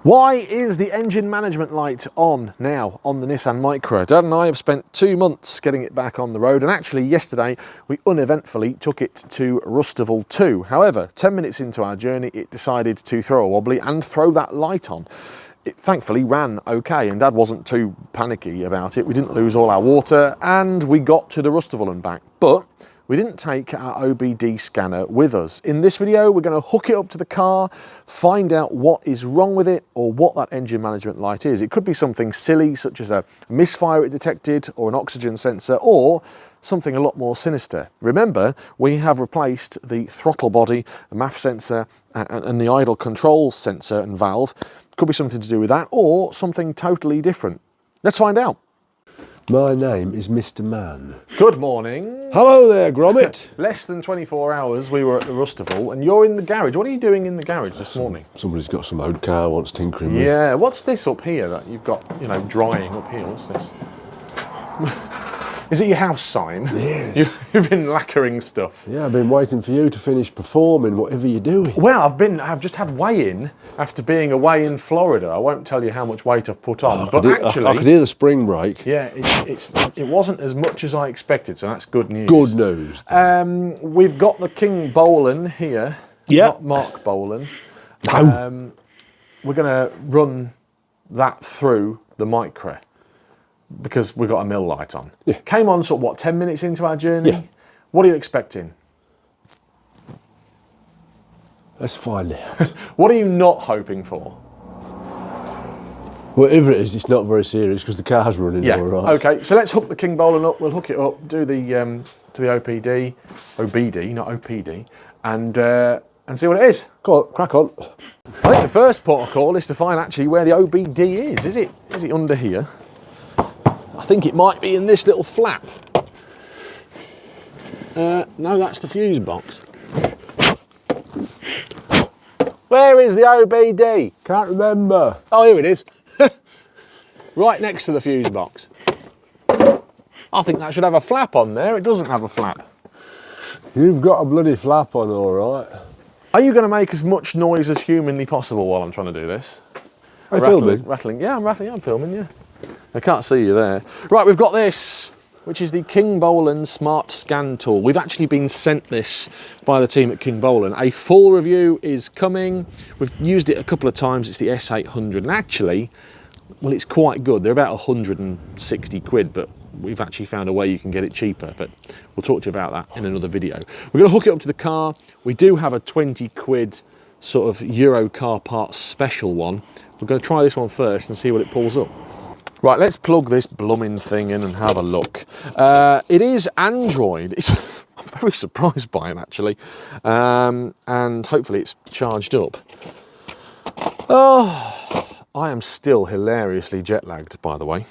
Why is the engine management light on now on the Nissan Micra? Dad and I have spent 2 months getting it back on the road, and actually yesterday we uneventfully took it to Rustival too. However, 10 minutes into our journey it decided to throw a wobbly and throw that light on. It thankfully ran okay and Dad wasn't too panicky about it. We didn't lose all our water and we got to the Rustival and back. But we didn't take our OBD scanner with us. In this video, we're going to hook it up to the car, find out what is wrong with it or what that engine management light is. It could be something silly, such as a misfire it detected or an oxygen sensor, or something a lot more sinister. Remember, we have replaced the throttle body, the MAF sensor, and the idle control sensor and valve. Could be something to do with that, or something totally different. Let's find out. My name is Mr. Man. Good morning. Hello there, Gromit. Less than 24 hours we were at the Rustival and you're in the garage. What are you doing in the garage this morning? Somebody's got some old car, wants tinkering with. Yeah, what's this up here that you've got, you know, drying up here? What's this? Is it your house sign? Yes. You've been lacquering stuff. Yeah, I've been waiting for you to finish performing whatever you're doing. Well, I've just had weigh-in after being away in Florida. I won't tell you how much weight I've put on, but actually... I could hear the spring brake. Yeah, it wasn't as much as I expected, so that's good news. Good news. We've got the Kingbolen here, not Mark Bolan. No. We're going to run that through the Micra, because we've got a mill light on. Yeah. Came on sort of, what, 10 minutes into our journey? Yeah. What are you expecting? Let's find out. What are you not hoping for? Whatever it is, it's not very serious because the car's running all right. Okay, so let's hook the Kingbolen up. We'll hook it up, do the to the OBD, not OPD, and see what it is. Go on, crack on. I think the first port of call is to find actually where the OBD is. Is it under here? I think it might be in this little flap. No, that's the fuse box. Where is the OBD? Can't remember. Oh, here it is. Right next to the fuse box. I think that should have a flap on there. It doesn't have a flap. You've got a bloody flap on, all right. Are you going to make as much noise as humanly possible while I'm trying to do this? Are you filming? Rattling. Yeah, I'm rattling. I'm filming, yeah. I can't see you there. Right, we've got this, which is the Kingbolen Smart Scan tool. We've actually been sent this by the team at Kingbolen. A full review is coming. We've used it a couple of times. It's the S800, and actually, well, it's quite good. They're about 160 quid, but we've actually found a way you can get it cheaper, but we'll talk to you about that in another video. We're going to hook it up to the car. We do have a 20 quid sort of Euro car parts special one. We're going to try this one first and see what it pulls up. Right, let's plug this blooming thing in and have a look. It is Android. I'm very surprised by it, actually. And hopefully it's charged up. Oh, I am still hilariously jet lagged, by the way.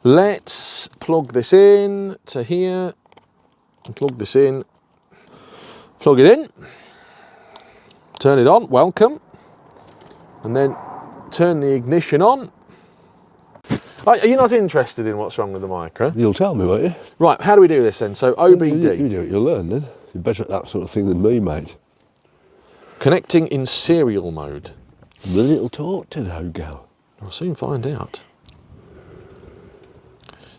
Let's plug this in to here. And plug this in. Plug it in. Turn it on, welcome. And then turn the ignition on. Are you not interested in what's wrong with the Micra? You'll tell me, won't you? Right, how do we do this then? So OBD. You do it, you'll learn then. You're better at that sort of thing than me, mate. Connecting in serial mode. The little talk to though, go. I'll soon find out.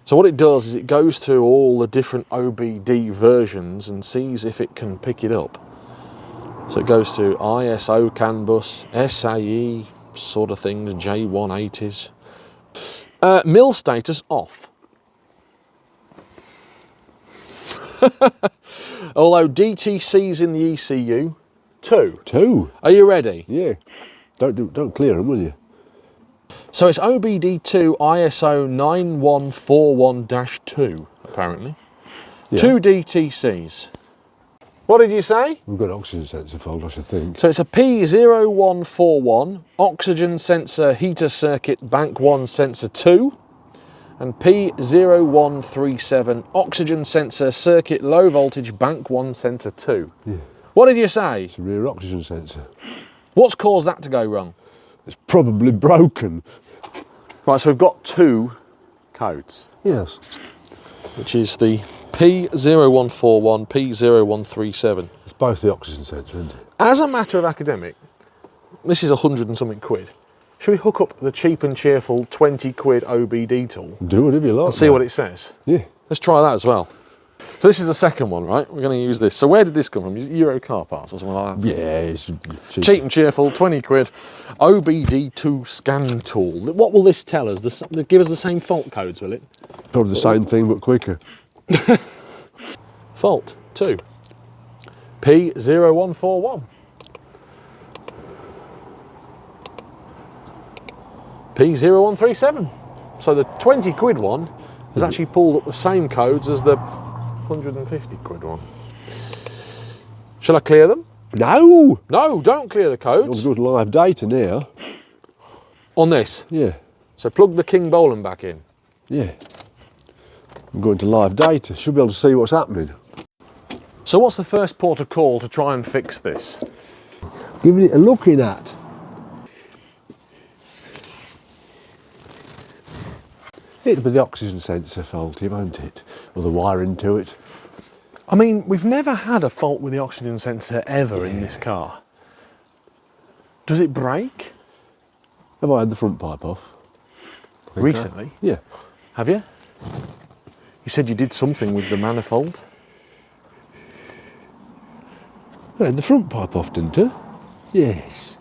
So what it does is it goes through all the different OBD versions and sees if it can pick it up. So it goes to ISO CAN bus, SAE sort of things, J180s. Mill status off. Although DTC's in the ECU, 2. 2? Are you ready? Yeah. Don't clear them, will you? So it's OBD2 ISO 9141-2, apparently. Yeah. 2 DTCs. What did you say? We've got an oxygen sensor fault, I should think. So it's a P0141, oxygen sensor heater circuit bank 1 sensor 2, and P0137, oxygen sensor circuit low voltage bank 1 sensor 2. Yeah. What did you say? It's a rear oxygen sensor. What's caused that to go wrong? It's probably broken. Right, so we've got 2 codes. Yes. Which is the P0141, P0137. It's both the oxygen sensor, isn't it? As a matter of academic, this is 100 and something quid. Should we hook up the cheap and cheerful 20 quid OBD tool Do whatever you like. and see what it says? Yeah. Let's try that as well. So this is the second one, right? We're going to use this. So where did this come from? Is it Euro car parts or something like that? Yeah, it's Cheap and cheerful, 20 quid, OBD2 scan tool. What will this tell us? Give us the same fault codes, will it? Probably the same thing, but quicker. Fault 2, P0141. P0137. So the 20 quid one has actually pulled up the same codes as the 150 quid one. Shall I clear them? No! No, don't clear the codes. I've got live data now. On this? Yeah, So plug the Kingbolen back in. yeah. I'm going to live data. Should be able to see what's happening. So what's the first port of call to try and fix this? Giving it a looking at. It'll be the oxygen sensor faulty, won't it? Or the wiring to it. I mean, we've never had a fault with the oxygen sensor ever in this car. Does it break? Have I had the front pipe off? Recently? Yeah. Have you? You said you did something with the manifold. I had the front pipe off, didn't I? Yes.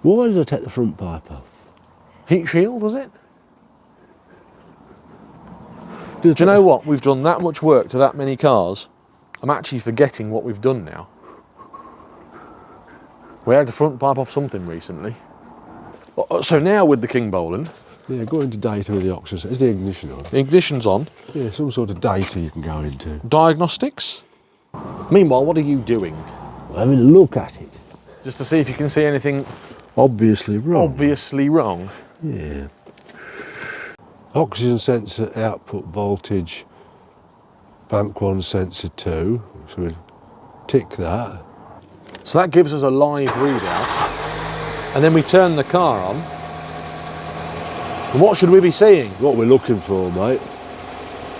Why did I take the front pipe off? Heat shield, was it? Do you know what? We've done that much work to that many cars. I'm actually forgetting what we've done now. We had the front pipe off something recently. So now with the Kingbolen, Yeah, go into data with the oxygen. Is the ignition on? the ignition's on. Yeah, some sort of data you can go into. Diagnostics. Meanwhile, what are you doing? Having a look at it. Just to see if you can see anything Obviously wrong. obviously wrong. Yeah. Oxygen sensor output voltage, bank 1 sensor 2. So we'll tick that. So that gives us a live readout. And then we turn the car on. And what should we be seeing? What we're looking for, mate,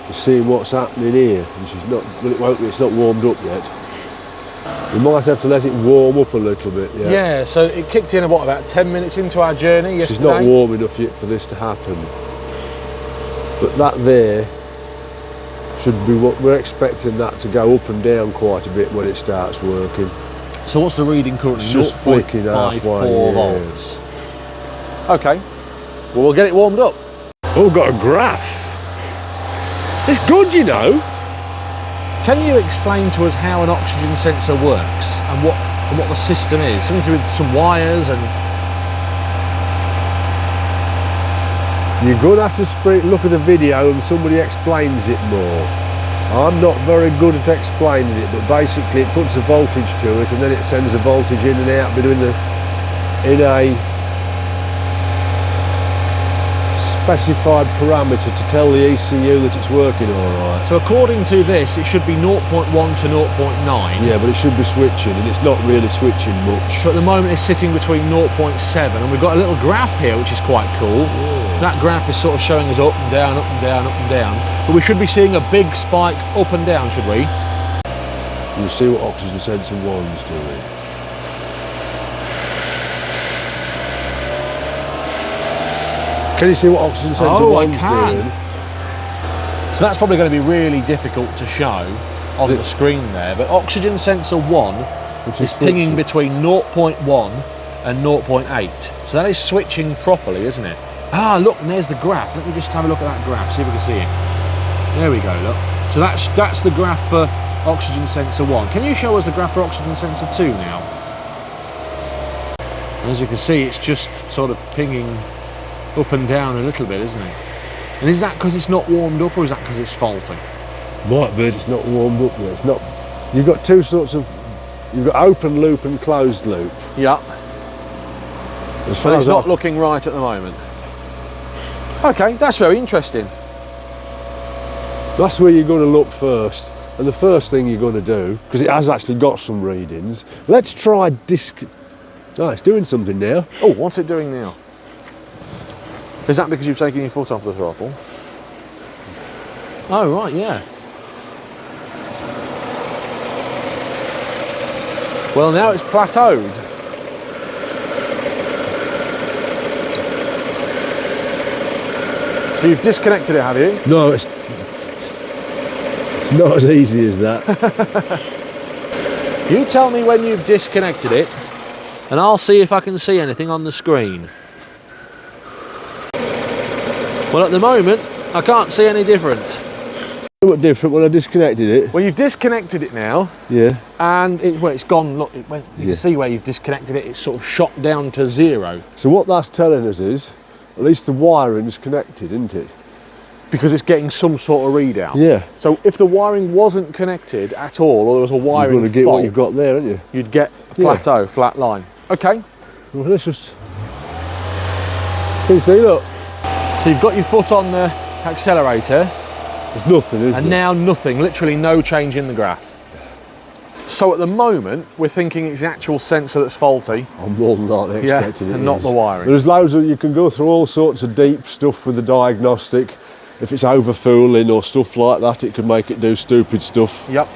is seeing what's happening here. Which is not, well, it won't be, it's not warmed up yet. We might have to let it warm up a little bit, yeah. Yeah, so it kicked in about 10 minutes into our journey yesterday. It's not warm enough yet for this to happen. But that there should be what we're expecting, that to go up and down quite a bit when it starts working. So what's the reading currently? It's just flicking halfway, 0.54 yeah. volts. Okay, well we'll get it warmed up. Oh, we've got a graph. It's good, you know. Can you explain to us how an oxygen sensor works and what the system is? Something to do with some wires and... You're going to have to look at a video and somebody explains it more. I'm not very good at explaining it, but basically it puts a voltage to it and then it sends a voltage in and out in a specified parameter to tell the ECU that it's working all right. So according to this, it should be 0.1 to 0.9. Yeah, but it should be switching, and it's not really switching much. So at the moment it's sitting between 0.7, and we've got a little graph here which is quite cool. Yeah. That graph is sort of showing us up and down, up and down, up and down. But we should be seeing a big spike up and down, should we? You'll see what oxygen sensor 1's doing. Can you see what oxygen sensor 1's doing? So that's probably going to be really difficult to show on the screen there, but oxygen sensor 1 is pinging between 0.1 and 0.8. So that is switching properly, isn't it? Ah, look, and there's the graph. Let me just have a look at that graph, see if we can see it. There we go, look. So that's the graph for oxygen sensor 1. Can you show us the graph for oxygen sensor 2 now? And as we can see, it's just sort of pinging up and down a little bit, isn't it? And is that because it's not warmed up, or is that because it's faulty? Might be, it's not warmed up yet. It's not. You've got two sorts of. You've got open loop and closed loop. Yeah. But it's not looking right at the moment. Okay, that's very interesting. That's where you're going to look first. And the first thing you're going to do, because it has actually got some readings, let's try disc. Oh, it's doing something now. Oh, what's it doing now? Is that because you've taken your foot off the throttle? Oh, right, yeah. Well, now it's plateaued. So you've disconnected it, have you? No, it's not as easy as that. You tell me when you've disconnected it, and I'll see if I can see anything on the screen. Well, at the moment, I can't see any different. What different when I disconnected it? Well, you've disconnected it now. Yeah. And it's gone, look, it went, you can see where you've disconnected it, it's sort of shot down to 0. So what that's telling us is, at least the wiring's connected, isn't it? Because it's getting some sort of readout. Yeah. So if the wiring wasn't connected at all, or there was a wiring You're going to get fault, what you've got there, aren't you? you'd get plateau, flat line. Okay. Well, let's just... Can you see, look? So you've got your foot on the accelerator. There's nothing, is there? And now nothing, literally no change in the graph. So at the moment, we're thinking it's the actual sensor that's faulty. I'm more than likely expecting it and not is. the wiring. There's loads of, you can go through all sorts of deep stuff with the diagnostic. If it's overfooling or stuff like that, it could make it do stupid stuff. Yep.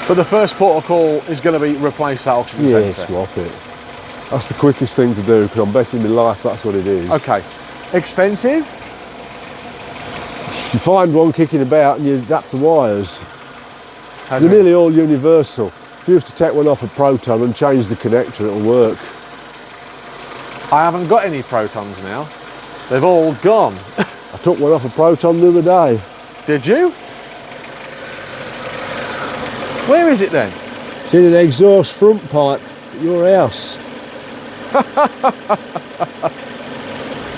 But the first protocol is going to be replace that oxygen sensor. Swap it. That's the quickest thing to do, because I'm betting my life that's what it is. Okay. Expensive? You find one kicking about and you adapt the wires. How do They're you mean? nearly all universal. If you was to take one off a Proton and change the connector, it'll work. I haven't got any protons now. They've all gone. I took one off a Proton the other day. Did you? Where is it then? It's in an exhaust front pipe at your house.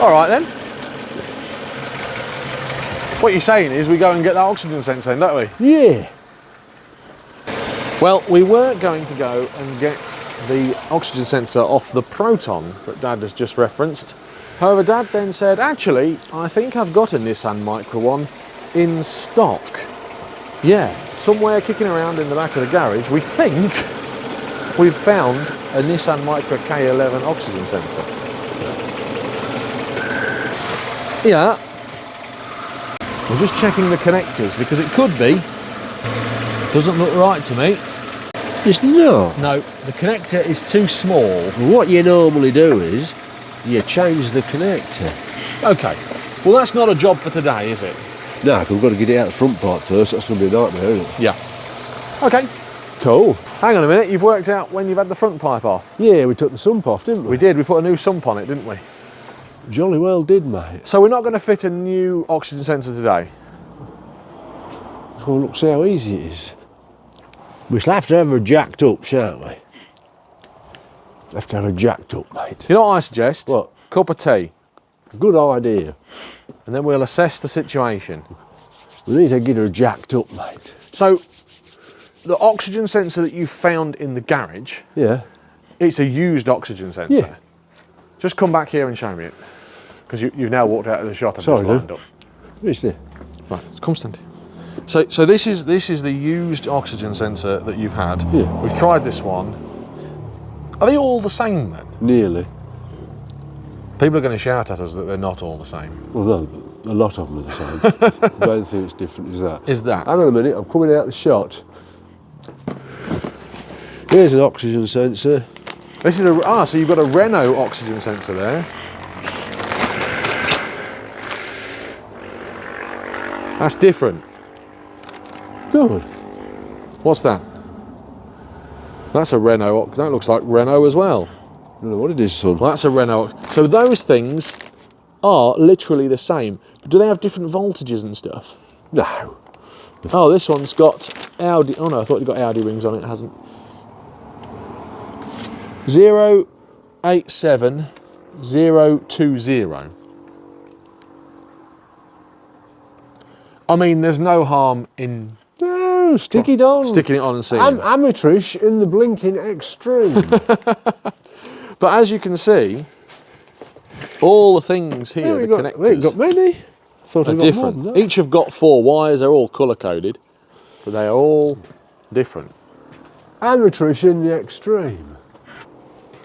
All right then. What you're saying is we go and get that oxygen sensor then, don't we? Yeah. Well, we were going to go and get the oxygen sensor off the Proton that Dad has just referenced. However, Dad then said, actually, I think I've got a Nissan Micra one in stock. Yeah, somewhere kicking around in the back of the garage, we think we've found a Nissan Micra K11 oxygen sensor. Yeah. We're just checking the connectors because it could be. Doesn't look right to me. It's not. No, the connector is too small. What you normally do is you change the connector. Okay, well that's not a job for today, is it? No, 'cause we've got to get it out the front pipe first. That's going to be a nightmare, isn't it? Yeah. Okay. Cool. Hang on a minute, you've worked out when you've had the front pipe off. Yeah, we took the sump off, didn't we? We did, we put a new sump on it, didn't we? Jolly well did, mate. So we're not going to fit a new oxygen sensor today. Let's go and look, see how easy it is. We shall have to have her jacked up, shan't we? Have to have her jacked up, mate. You know what I suggest? What? Cup of tea, Good idea. and then we'll assess the situation. We need to get her jacked up, mate. So, the oxygen sensor that you found in the garage, Yeah. it's a used oxygen sensor. Yeah. Just come back here and show me it. Because you've now walked out of the shot and Sorry, just lined Lou. up. What's this? Right, come stand. So this is the used oxygen sensor that you've had. Yeah. We've tried this one. Are they all the same then? Nearly. People are going to shout at us that they're not all the same. Well, no, a lot of them are the same. I don't think it's different as that. Is that? Hang on a minute, I'm coming out the shot. Here's an oxygen sensor. This is so you've got a Renault oxygen sensor there. That's different. Good. What's that? That's a Renault. That looks like Renault as well. I don't know what it is, son. Well, that's a Renault. So those things are literally the same. But do they have different voltages and stuff? No. Oh, this one's got Audi. Oh no, I thought it got Audi rings on it. It hasn't. 087020. I mean, there's no harm in No, stick it on. sticking it on and seeing. I'm amateurish in the blinking extreme. But as you can see, all the things here, the We connectors, ain't got many. I thought are I got different. more than that. Each have got 4 wires. They're all colour coded, but they are all different. Amateurish in the extreme.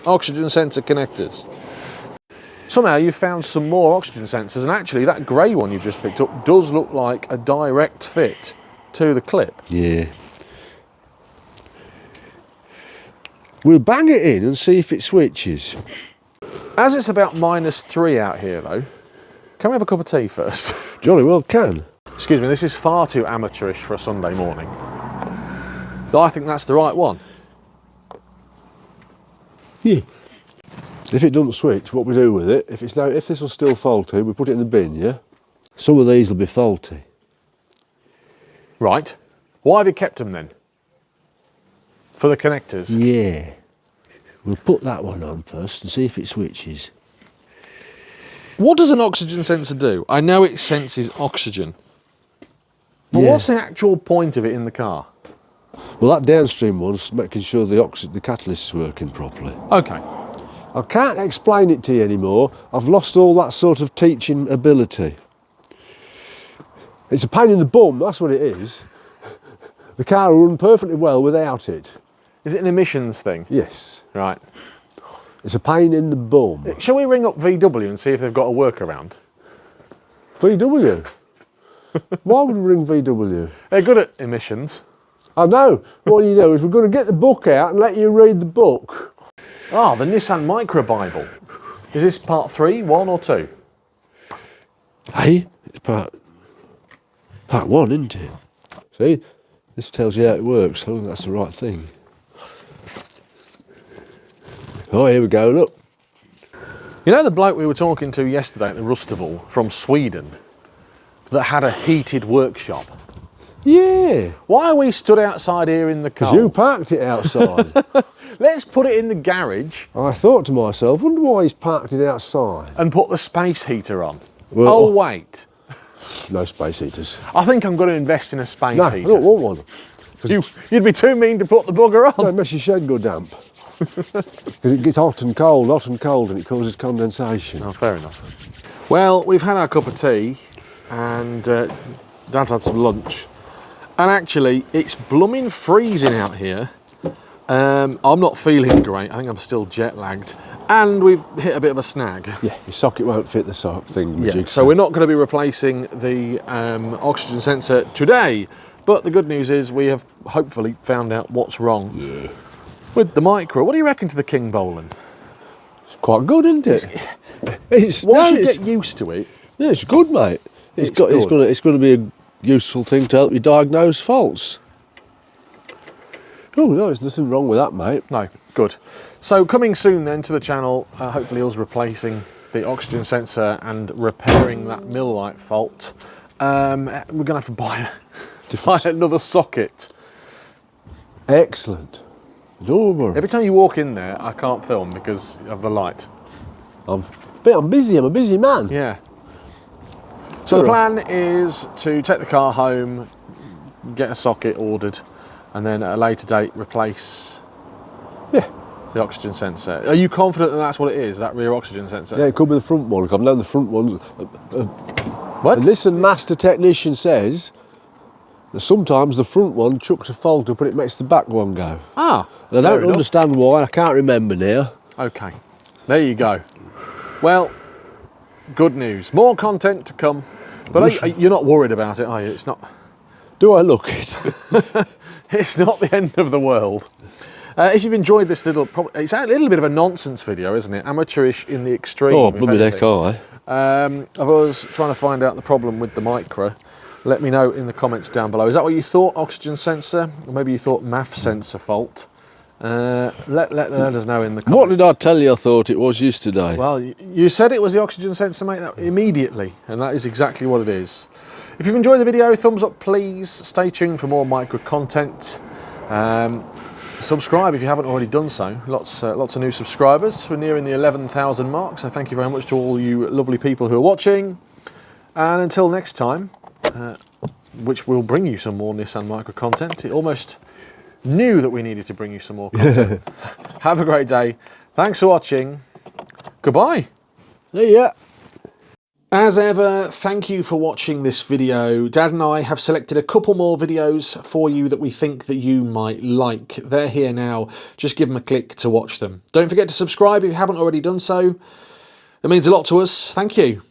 Oxygen sensor connectors. Somehow you've found some more oxygen sensors, and actually that grey one you've just picked up does look like a direct fit to the clip. Yeah. We'll bang it in and see if it switches. As it's about -3 out here though, Can we have a cup of tea first? Jolly well can. Excuse me, this is far too amateurish for a Sunday morning. But I think that's the right one. Yeah. If it doesn't switch, what we do with it, if this was still faulty, we put it in the bin, yeah? Some of these will be faulty. Right. Why have you kept them then? For the connectors? Yeah. We'll put that one on first and see if it switches. What does an oxygen sensor do? I know it senses oxygen. But Yeah. what's the actual point of it in the car? Well, that downstream one's making sure the catalyst's working properly. Okay. I can't explain it to you anymore. I've lost all that sort of teaching ability. It's a pain in the bum, that's what it is. The car will run perfectly well without it. Is it an emissions thing? Yes. Right. It's a pain in the bum. Shall we ring up VW and see if they've got a workaround? VW? Why would we ring VW? They're good at emissions. I know. What you know is we're going to get the book out and let you read the book. Ah, the Nissan Micra Bible. Is this part 3, 1 or 2? Hey, it's part 1, isn't it? See, this tells you how it works. I think that's the right thing. Oh, here we go, look. You know the bloke we were talking to yesterday at the Rustival from Sweden that had a heated workshop? Yeah, Why are we stood outside here in the car? because you parked it outside. Let's put it in the garage I thought to myself, wonder why he's parked it outside. and put the space heater on. Well- Oh, wait. No space heaters. I think I'm going to invest in a space No, I heater. don't want one. You'd be too mean to put the bugger No, on. it makes your shed go damp. Because it gets hot and cold, and it causes condensation. Oh, fair enough. Well, we've had our cup of tea and Dad's had some lunch. And actually, it's blooming freezing out here. I'm not feeling great. I think I'm still jet lagged. And we've hit a bit of a snag. Yeah, your socket won't fit the thing. Yeah, so we're not going to be replacing the oxygen sensor today. But the good news is we have hopefully found out what's wrong with the Micra. What do you reckon to the Kingbolen? It's quite good, isn't it? It's Once no, you it's- get used to it, Yeah, it's good, mate. It's It's going good. to be a useful thing to help you diagnose faults. Oh no, there's nothing wrong with that, mate. no, good. So coming soon then to the channel, hopefully us replacing the oxygen sensor and repairing that mill light fault. We're going to have to buy another socket. Excellent. No worry. Every time you walk in there, I can't film because of the light. I'm busy. I'm a busy man. Yeah. So the plan is to take the car home, get a socket ordered, and then at a later date replace Yeah. the oxygen sensor. Are you confident that that's what it is, that rear oxygen sensor? Yeah, it could be the front one. 'Cause I've known the front ones. What? The Nissan master technician says that sometimes the front one chucks a fault up and it makes the back one go. Ah, And I fair don't enough. understand why. I can't remember now. Okay, there you go. Well, good news. More content to come. But you're not worried about it, are you? It's not. Do I look it? It's not the end of the world. If you've enjoyed this it's a little bit of a nonsense video, isn't it? Amateurish in the extreme. Oh, if bloody heck, anything. aye. Of us trying to find out the problem with the Micra. Let me know in the comments down below. Is that what you thought, oxygen sensor? Or maybe you thought MAF sensor fault? Let us know in the comments. What did I tell you I thought it was yesterday? Well, you said it was the oxygen sensor, mate, immediately, and that is exactly what it is. If you've enjoyed the video, thumbs up please. Stay tuned for more Micra content. Subscribe if you haven't already done so. Lots of new subscribers. We're nearing the 11,000 mark, so thank you very much to all you lovely people who are watching. And until next time, which will bring you some more Nissan Micra content. It almost knew that we needed to bring you some more content. Have a great day. Thanks for watching. Goodbye. See ya. As ever, thank you for watching this video. Dad and I have selected a couple more videos for you that we think that you might like. They're here now. Just give them a click to watch them. Don't forget to subscribe if you haven't already done so. It means a lot to us. Thank you.